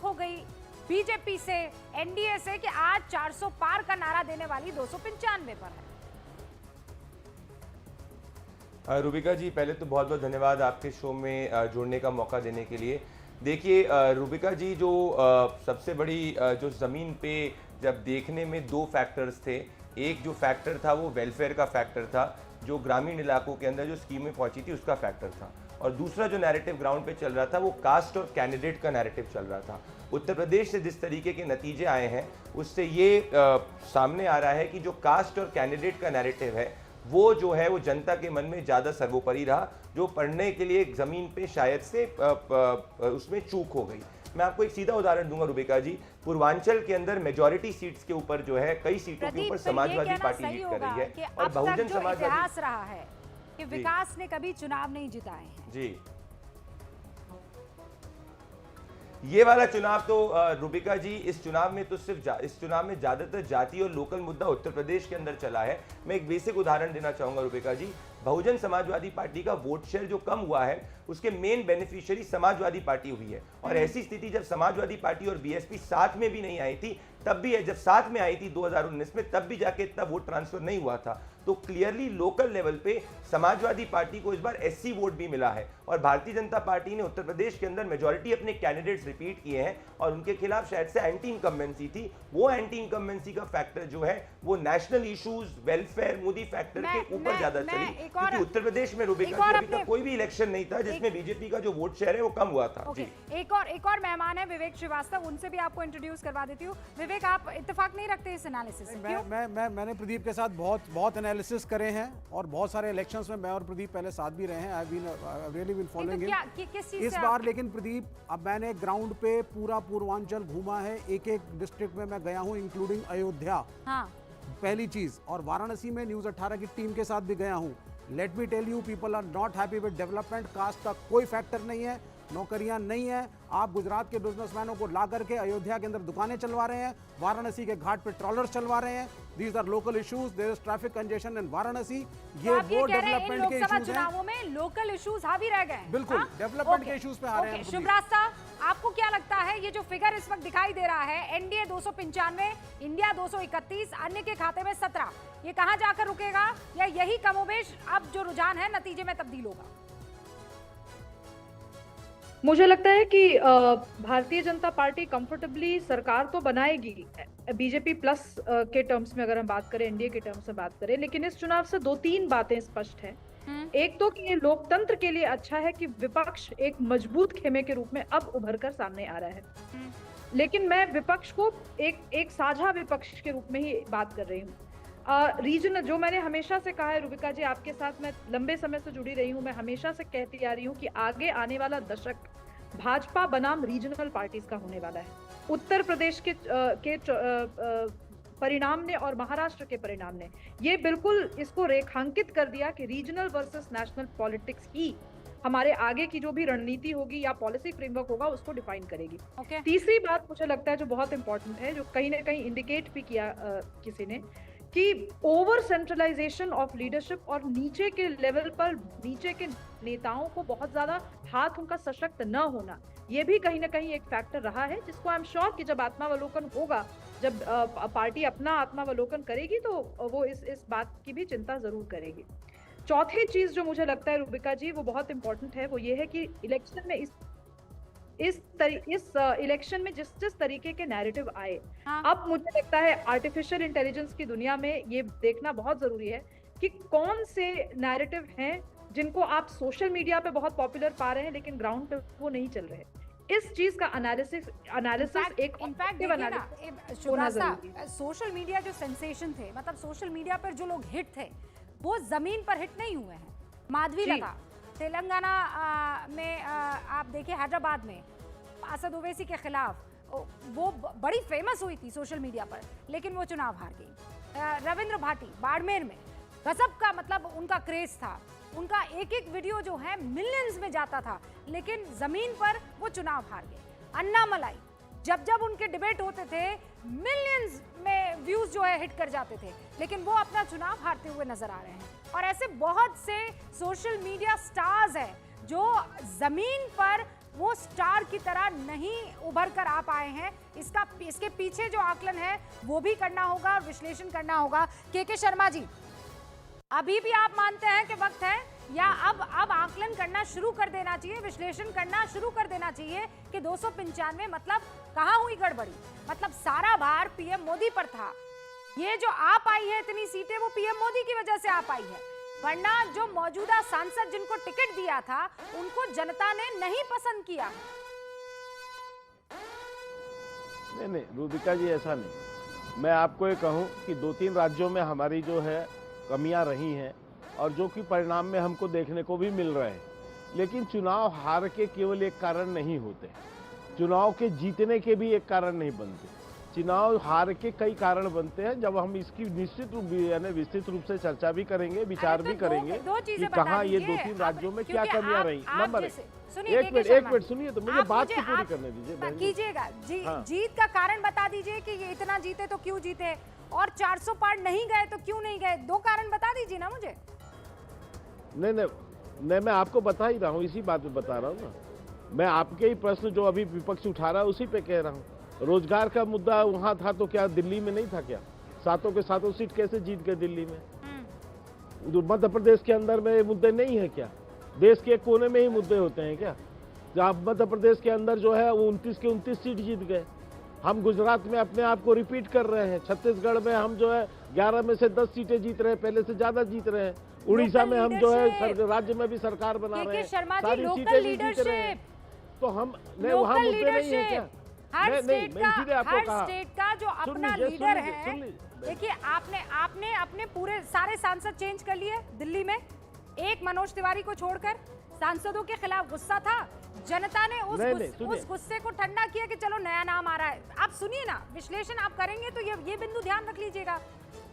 हो गई बीजेपी से, एनडीए से, कि आज 400 पार का नारा देने वाली 295 पर है। रूबिका जी, पहले तो बहुत बहुत धन्यवाद आपके शो में जुड़ने का मौका देने के लिए। देखिए रूबिका जी, जो सबसे बड़ी जो ज़मीन पे जब देखने में दो फैक्टर्स थे, एक जो फैक्टर था वो वेलफेयर का फैक्टर था, जो ग्रामीण इलाकों के अंदर जो स्कीमें पहुंची थी उसका फैक्टर था, और दूसरा जो नैरेटिव ग्राउंड पे चल रहा था वो कास्ट और कैंडिडेट का नैरेटिव चल रहा था। उत्तर प्रदेश से जिस तरीके के नतीजे आए हैं उससे ये सामने आ रहा है कि जो कास्ट और कैंडिडेट का नैरेटिव है वो जो है वो जनता के मन में ज़्यादा सर्वोपरि रहा, जो पढ़ने के लिए ज़मीन पे शायद से उसमें चूक हो गई। मैं आपको एक सीधा उदाहरण दूंगा रूबिका जी, पूर्वांचल के अंदर मेजॉरिटी सीट्स के ऊपर जो है कई सीटों के ऊपर समाजवादी पार्टी लीड कर रही है, और बहुजन समाजवादी इतिहास रहा है कि विकास ने कभी चुनाव नहीं जिताए हैं। जी, ये वाला चुनाव तो रूबिका जी, इस चुनाव में तो सिर्फ इस चुनाव में ज्यादातर जाति और लोकल मुद्दा उत्तर प्रदेश के अंदर चला है। मैं एक बेसिक उदाहरण देना चाहूंगा रूबिका जी, बहुजन समाजवादी पार्टी का वोट शेयर जो कम हुआ है उसके मेन बेनिफिशियरी समाजवादी पार्टी हुई है, और ऐसी स्थिति जब समाजवादी पार्टी और बीएसपी साथ में भी नहीं आई थी तब भी है, जब साथ में आई थी 2019 में तब भी जाके इतना वोट ट्रांसफर नहीं हुआ था। तो क्लियरली लोकल लेवल पे समाजवादी पार्टी को इस बार एससी वोट भी मिला है, और भारतीय जनता पार्टी ने उत्तर प्रदेश के अंदर मेजॉरिटी अपने कैंडिडेट्स रिपीट किए हैं, और उनके खिलाफ शायद से एंटी इनकम्बेंसी थी। वो एंटी इनकम्बेंसी का फैक्टर जो है वो national issues, welfare, Modi factor के ऊपर ज्यादा चली, क्योंकि उत्तर प्रदेश में रूबिका जी अभी तक कोई भी इलेक्शन नहीं था जिसमें बीजेपी का जो वोट शेयर है वो कम हुआ था। जी, एक और मेहमान है विवेक श्रीवास्तव, उनसे भी आपको इंट्रोड्यूस करवा देती हूँ। विवेक, आप इत्तेफाक नहीं रखते इस एनालिसिस से? मैंने प्रदीप के साथ बहुत एनालिसिस करे हैं, और बहुत सारे इलेक्शंस में मैं और प्रदीप पहले साथ भी रहे हैं। I been really been following him इस बार। लेकिन प्रदीप, अब मैंने ग्राउंड पे पूरा पूर्वांचल घूमा है, एक एक डिस्ट्रिक्ट में मैं गया हूँ, इंक्लूडिंग अयोध्या। हाँ। पहली चीज, और वाराणसी में न्यूज 18 की टीम के साथ भी गया हूँ। Let me tell you, people are not happy with development. Caste का कोई फैक्टर नहीं है, नौकरियां नहीं है। आप गुजरात के बिजनेसमैनों को ला करके अयोध्या के अंदर दुकानें चलवा रहे हैं, वाराणसी के घाट पे ट्रॉलर्स चलवा रहे हैं। These are local issues, there is traffic congestion in Varanasi. ये वो डेवलपमेंट के इश्यूज हैं। चुनावों में लोकल इश्यूज हावी रह गए। बिल्कुल, डेवलपमेंट के इश्यूज पे आ रहे हैं। शिवराज साहब, आपको क्या लगता है ये जो फिगर इस वक्त दिखाई दे रहा है, एनडीए 295, इंडिया 231, अन्य के खाते में 17, ये कहां जाकर रुकेगा, या यही कमोबेश अब जो रुझान है नतीजे में तब्दील होगा? मुझे लगता है कि भारतीय जनता पार्टी कंफर्टेबली सरकार तो बनाएगी बीजेपी प्लस के टर्म्स में, अगर हम बात करें, एनडीए के टर्म्स में बात करें। लेकिन इस चुनाव से दो तीन बातें स्पष्ट हैं। एक तो कि ये लोकतंत्र के लिए अच्छा है कि विपक्ष एक मजबूत खेमे के रूप में अब उभर कर सामने आ रहा है। लेकिन मैं विपक्ष को एक साझा विपक्ष के रूप में ही बात कर रही हूँ। रीजन, जो मैंने हमेशा से कहा है रूबिका जी, आपके साथ मैं लंबे समय से जुड़ी रही हूँ, मैं हमेशा से कहती आ रही हूँ कि आगे आने वाला दशक भाजपा बनाम रीजनल पार्टीज का होने वाला है। उत्तर प्रदेश के परिणाम ने और महाराष्ट्र के परिणाम ने ये बिल्कुल इसको रेखांकित कर दिया कि रीजनल वर्सेस नेशनल पॉलिटिक्स ही हमारे आगे की जो भी रणनीति होगी या पॉलिसी फ्रेमवर्क होगा उसको डिफाइन करेगी। तीसरी बात मुझे लगता है जो बहुत इंपॉर्टेंट है, जो कहीं ना कहीं इंडिकेट भी किया किसी ने, कि ओवर सेंट्रलाइजेशन ऑफ लीडरशिप और नीचे के लेवल पर नीचे के नेताओं को बहुत ज्यादा हाथ उनका सशक्त न होना, ये भी कहीं ना कहीं एक फैक्टर रहा है, जिसको आई एम श्योर कि जब आत्मावलोकन होगा, जब पार्टी अपना आत्मावलोकन करेगी तो वो इस बात की भी चिंता जरूर करेगी। चौथी चीज जो मुझे लगता है रूबिका जी वो बहुत इंपॉर्टेंट है, वो ये है कि इलेक्शन में इस इलेक्शन में जिस तरीके के नैरेटिव आए, अब मुझे लगता है आर्टिफिशियल इंटेलिजेंस की दुनिया में ये देखना बहुत जरूरी है कि कौन से नैरेटिव हैं जिनको आप सोशल मीडिया पे बहुत पॉपुलर पा रहे हैं लेकिन ग्राउंड पे वो नहीं चल रहे। इस चीज का एनालिसिस एक सोशल मीडिया जो सेंसेशन थे, मतलब सोशल मीडिया पर जो लोग हिट थे वो जमीन पर हिट नहीं हुए हैं। माधवी लता तेलंगाना में आप देखिए, हैदराबाद में असद ओवैसी के खिलाफ वो बड़ी फेमस हुई थी सोशल मीडिया पर, लेकिन वो चुनाव हार गई। रविंद्र भाटी बाड़मेर में गजब का, मतलब उनका क्रेज था, उनका एक एक वीडियो जो है मिलियंस में जाता था, लेकिन जमीन पर वो चुनाव हार गए। अन्नामलाई, जब जब उनके डिबेट होते थे मिलियंस में व्यूज जो है हिट कर जाते थे, लेकिन वो अपना चुनाव हारते हुए नजर आ रहे हैं। और ऐसे बहुत से सोशल मीडिया स्टार्स हैं जो जमीन पर वो स्टार की तरह नहीं उभर कर आ पाए हैं। इसके पीछे जो आकलन है वो भी करना होगा और विश्लेषण करना होगा। के शर्मा जी, अभी भी आप मानते हैं कि वक्त है, या अब आकलन करना शुरू कर देना चाहिए, विश्लेषण करना शुरू कर देना चाहिए कि 295 मतलब कहां हुई गड़बड़ी? मतलब सारा भार पीएम मोदी पर था। ये जो आ पाई है इतनी सीटें, वो पीएम मोदी की वजह से आ पाई है, वरना जो मौजूदा सांसद जिनको टिकट दिया था उनको जनता ने नहीं पसंद किया। नहीं रूबिका जी, ऐसा नहीं। मैं आपको ये कहूं कि 2-3 राज्यों में हमारी जो है कमियां रही हैं और जो कि परिणाम में हमको देखने को भी मिल रहे हैं। लेकिन चुनाव हार के केवल एक कारण नहीं होते, चुनाव के जीतने के भी एक कारण नहीं बनते। चुनाव हार के कई कारण बनते हैं। जब हम इसकी निश्चित रूप यानी विस्तृत रूप से चर्चा भी करेंगे, विचार भी करेंगे कि कहाँ ये 2-3 राज्यों में क्या कमियां रही। नंबर एक मिनट सुनिए तो मुझे बात तो पूरी करने दीजिए। कीजिएगा जीत का कारण बता दीजिए कि ये इतना जीते तो क्यों जीते, और 400 पार नहीं गए तो क्यों नहीं गए, 2 कारण बता दीजिए ना मुझे। नहीं मैं आपको बता ही रहा हूँ, इसी बात पे बता रहा हूँ ना। मैं आपके ही प्रश्न जो अभी विपक्ष उठा रहा है उसी पे कह रहा हूँ। रोजगार का मुद्दा वहां था तो क्या दिल्ली में नहीं था क्या? 7 के 7 सीट कैसे जीत गए दिल्ली में? मध्य प्रदेश के अंदर में मुद्दे नहीं है क्या? देश के कोने में ही मुद्दे होते हैं क्या? जहाँ मध्य प्रदेश के अंदर जो है वो 29 के 29 सीट जीत गए। हम गुजरात में अपने आप को रिपीट कर रहे हैं। छत्तीसगढ़ में हम जो है 11 में से 10 सीटें जीत रहे हैं, पहले से ज्यादा जीत रहे हैं। उड़ीसा में हम जो है राज्य में भी सरकार बना रहे हैं, सारी सीटें भी जीत रहे हैं। तो हम वहाँ मुद्दे नहीं है क्या? हर स्टेट का जो अपना लीडर है। देखिए आपने अपने पूरे सारे सांसद चेंज कर लिए दिल्ली में, एक मनोज तिवारी को छोड़कर। सांसदों के खिलाफ गुस्सा था, जनता ने उस गुस्से को ठंडा किया कि चलो नया नाम आ रहा है। आप सुनिए ना, विश्लेषण आप करेंगे तो ये बिंदु ध्यान रख लीजिएगा।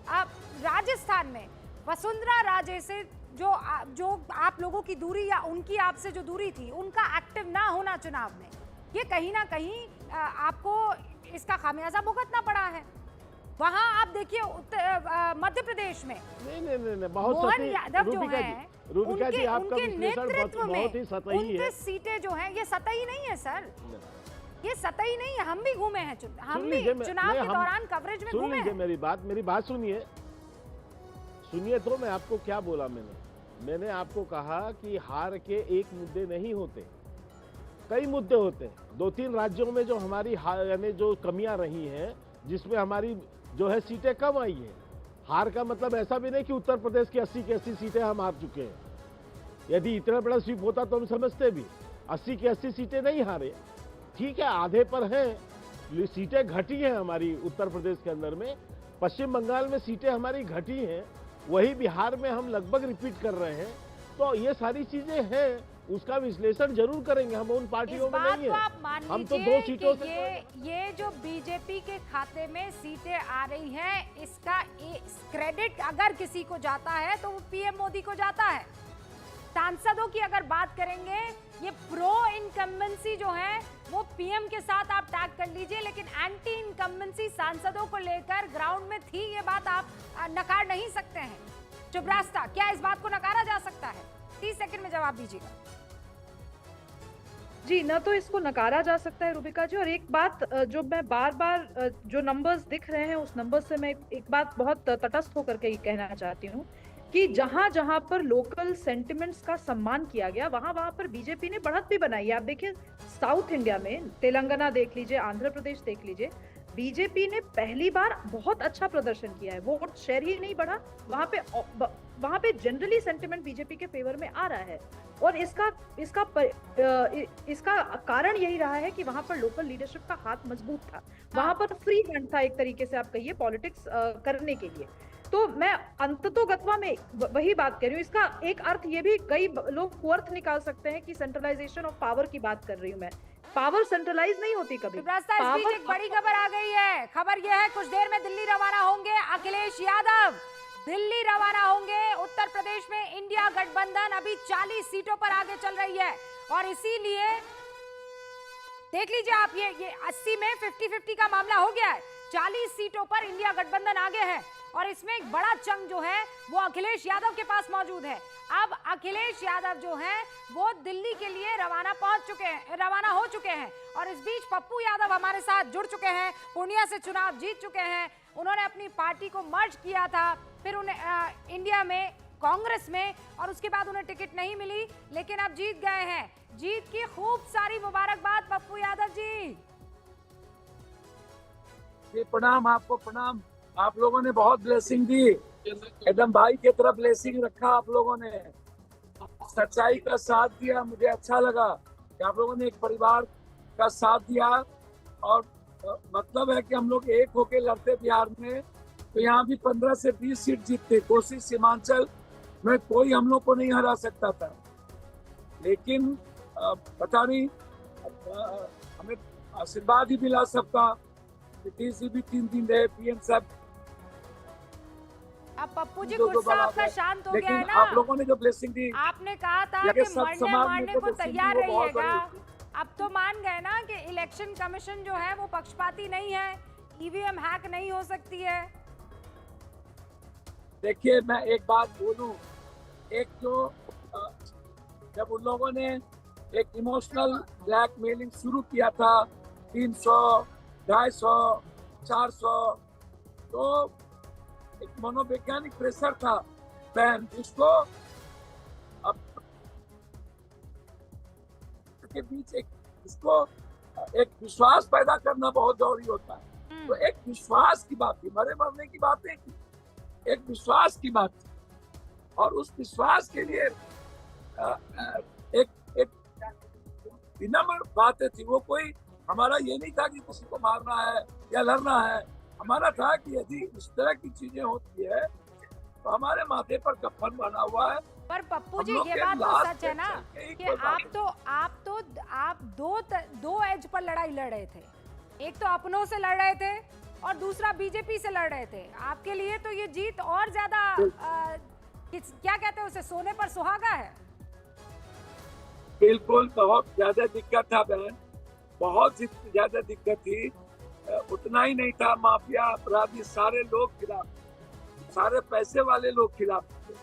आप राजस्थान में वसुंधरा राजे से जो आप लोगों की दूरी या उनकी आपसे जो दूरी थी, उनका एक्टिव ना होना चुनाव में, ये कहीं ना कहीं आपको इसका खामियाजा भुगतना पड़ा है। वहां आप देखिए मध्य प्रदेश में नहीं बहुत मोहन यादव जो है, उनके नेतृत्व में बहुत ही सतही है। 29 सीटें जो हैं, ये सतही नहीं है सर, ये सतही नहीं है। हम भी घूमे हैं, हम भी चुनाव के दौरान कवरेज में घूमे हैं। मेरी बात सुनिए तो मैं आपको क्या बोला। मैंने आपको कहा कि हार के एक मुद्दे नहीं होते, कई मुद्दे होते हैं। 2-3 राज्यों में जो हमारी यानी जो कमियां रही हैं, जिसमें हमारी जो है सीटें कम आई है। हार का मतलब ऐसा भी नहीं कि उत्तर प्रदेश की 80 की 80 सीटें हम हार चुके हैं। यदि इतना बड़ा स्वीप होता तो हम समझते भी 80 की 80 सीटें नहीं हारे। ठीक है, आधे पर हैं, सीटें घटी हैं हमारी उत्तर प्रदेश के अंदर में। पश्चिम बंगाल में सीटें हमारी घटी हैं, वही बिहार में हम लगभग रिपीट कर रहे हैं। तो ये सारी चीजें हैं, उसका विश्लेषण जरूर करेंगे। हम उन पार्टियों में नहीं है, हम तो 2 सीटों से ये जो बीजेपी के खाते में सीटें आ रही हैं, इसका क्रेडिट अगर किसी को जाता है तो वो पीएम मोदी को जाता है। सांसदों की अगर बात करेंगे, ये प्रो इनकम्बेंसी जो है वो पीएम के साथ आप टैग कर लीजिए, लेकिन एंटी इनकम्बेंसी सांसदों को लेकर ग्राउंड में थी, ये बात आप नकार नहीं सकते हैं। चुब्रास्ता, क्या इस बात को नकारा जा सकता है? 30 सेकंड में जवाब दीजिएगा। जी, ना तो इसको नकारा जा सकता है रूबिका जी, और एक बात जो मैं बार-बार जो नंबर्स दिख रहे हैं उस नंबर से मैं एक बात बहुत तटस्थ होकर के कहना चाहती हूँ कि जहां पर लोकल सेंटिमेंट्स का सम्मान किया गया, वहां पर बीजेपी ने बढ़त भी बनाई है। आप देखिए साउथ इंडिया में तेलंगाना देख लीजिए, आंध्र प्रदेश देख लीजिए, बीजेपी ने पहली बार बहुत अच्छा प्रदर्शन किया है। वोट शेयर ही नहीं बढ़ा, वहां पे जनरली सेंटिमेंट बीजेपी के फेवर में आ रहा है। और इसका कारण यही रहा है कि वहां पर लोकल लीडरशिप का हाथ मजबूत था, वहां पर फ्री हैंड था एक तरीके से आप कहिए पॉलिटिक्स करने के लिए। तो मैं अंततोगत्वा में वही बात कर रही हूँ। इसका एक अर्थ ये भी कई लोग अर्थ निकाल सकते हैं कि सेंट्रलाइजेशन ऑफ पावर की बात कर रही हूँ मैं। पावर सेंट्रलाइज नहीं होती कभी। एक बड़ी खबर आ गई है। खबर यह है कुछ देर में दिल्ली रवाना होंगे अखिलेश यादव, दिल्ली रवाना होंगे। उत्तर प्रदेश में इंडिया गठबंधन अभी 40 सीटों पर आगे चल रही है और इसीलिए देख लीजिए आप, ये 80 में 50-50 का मामला हो गया है। 40 सीटों पर इंडिया गठबंधन आगे है और इसमें एक बड़ा चंग जो है वो अखिलेश यादव के पास मौजूद है। अब अखिलेश यादव जो हैं वो दिल्ली के लिए रवाना हो चुके हैं और इस बीच पप्पू यादव हमारे साथ जुड़ चुके हैं। पूर्णिया से चुनाव जीत चुके हैं, उन्होंने अपनी पार्टी को मर्ज किया था, फिर उन्हें इंडिया में कांग्रेस में, और उसके बाद उन्हें टिकट नहीं मिली, लेकिन अब जीत गए हैं। जीत की खूब सारी मुबारकबाद पप्पू यादव जी। प्रणाम आपको, प्रणाम। आप लोगों ने बहुत ब्लेसिंग दी, एकदम भाई की तरफ ब्लेसिंग रखा आप लोगों ने, सच्चाई का साथ दिया। मुझे अच्छा लगा कि आप लोगों ने एक परिवार का साथ दिया और मतलब है कि हम लोग एक होके लड़ते बिहार में तो यहाँ भी 15 से 20 सीट जीतते। कोसी सीमांचल में कोई हम लोग को नहीं हरा सकता था, लेकिन पता नहीं हमें आशीर्वाद ही मिला सबका। नीतीश जी भी 3 दिन रहे, पीएम साहब। अब पप्पू जी गुस्सा आपका शांत हो गया है ना? आप लोगों ने जो ब्लेसिंग दी, आपने कहा था कि मरने को तैयार रहिएगा, अब तो मान गए ना कि इलेक्शन कमीशन जो है वो पक्षपाती नहीं है, ईवीएम हैक नहीं हो सकती है। देखिए मैं एक बात बोलूं, एक जो जब उन लोगों ने एक इमोशनल ब्लैकमेलिंग शुरू किया था 300, 250, 400, तो एक मनोवैज्ञानिक प्रेशर था बहन, जिसको अब के बीच इसको एक विश्वास पैदा करना बहुत जरूरी होता है। तो एक विश्वास की बात थी, मरे मरने की बात नहीं थी, एक विश्वास की बात थी, और उस विश्वास के लिए एक विनम्र बातें थी। वो कोई हमारा ये नहीं था कि किसी को मारना है या लड़ना है, हमारा था कि यदि इस तरह की चीजें होती है तो हमारे माथे पर कफन बना हुआ है। पर पप्पू जी ये बात तो सच है ना कि आप दो एज पर लड़ाई लड़ रहे थे, एक तो अपनों से लड़ रहे थे और दूसरा बीजेपी से लड़ रहे थे। आपके लिए तो ये जीत और ज्यादा क्या कहते हैं उसे, सोने पर सुहागा है। बिल्कुल, बहुत ज्यादा दिक्कत था बहन, बहुत ज्यादा दिक्कत थी। उतना ही नहीं था, माफिया अपराधी सारे लोग खिलाफ, सारे पैसे वाले लोग खिलाफ थे,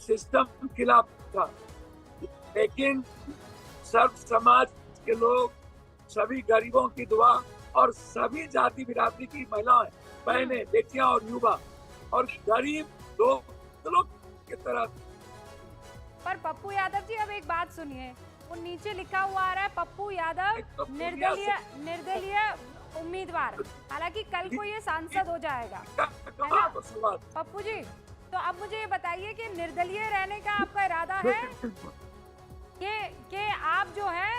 सिस्टम खिलाफ था, लेकिन सब समाज के लोग, सभी गरीबों की दुआ और सभी जाति बिरादरी की महिलाएं, बहनें, बेटियां और युवा और गरीब लोग की तरह। पर पप्पू यादव जी अब एक बात सुनिए, वो नीचे लिखा हुआ आ रहा है पप्पू यादव तो निर्दलीय उम्मीदवार, हालांकि कल को ये सांसद हो जाएगा पप्पू जी। तो अब मुझे ये बताइए कि निर्दलीय रहने का आपका इरादा है कि आप जो है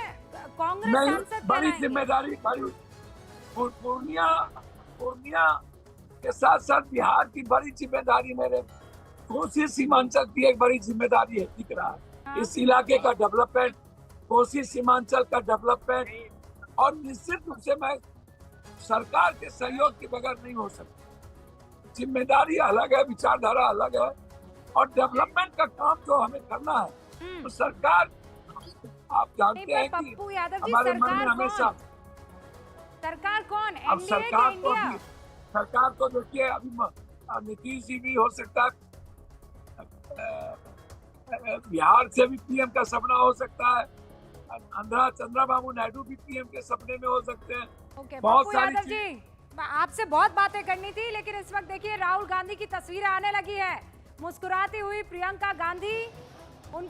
कांग्रेस सांसद बड़ी जिम्मेदारी पूर्णिया के साथ साथ बिहार की बड़ी जिम्मेदारी मेरे कोसी सीमांचल की एक बड़ी जिम्मेदारी है, दिख रहा है। इस इलाके का डेवलपमेंट, कोसी सीमांचल का डेवलपमेंट, और निश्चित रूप से मैं सरकार के सहयोग के बगैर नहीं हो सकता। जिम्मेदारी अलग है, विचारधारा अलग है, और डेवलपमेंट का काम जो हमें करना है तो सरकार, आप जानते हैं कि हमारे मन में हमेशा सरकार कौन, अब सरकार को देखिए, अभी नीतीश जी भी हो सकता है, बिहार से भी पीएम का सपना हो सकता है, चंद्रबाबू नायडू भी पीएम के सपने में हो सकते हैं। बहुत सारी जी, आपसे बहुत बातें करनी थी, लेकिन इस वक्त देखिए राहुल गांधी की तस्वीरें आने लगी है, मुस्कुराती हुई प्रियंका गांधी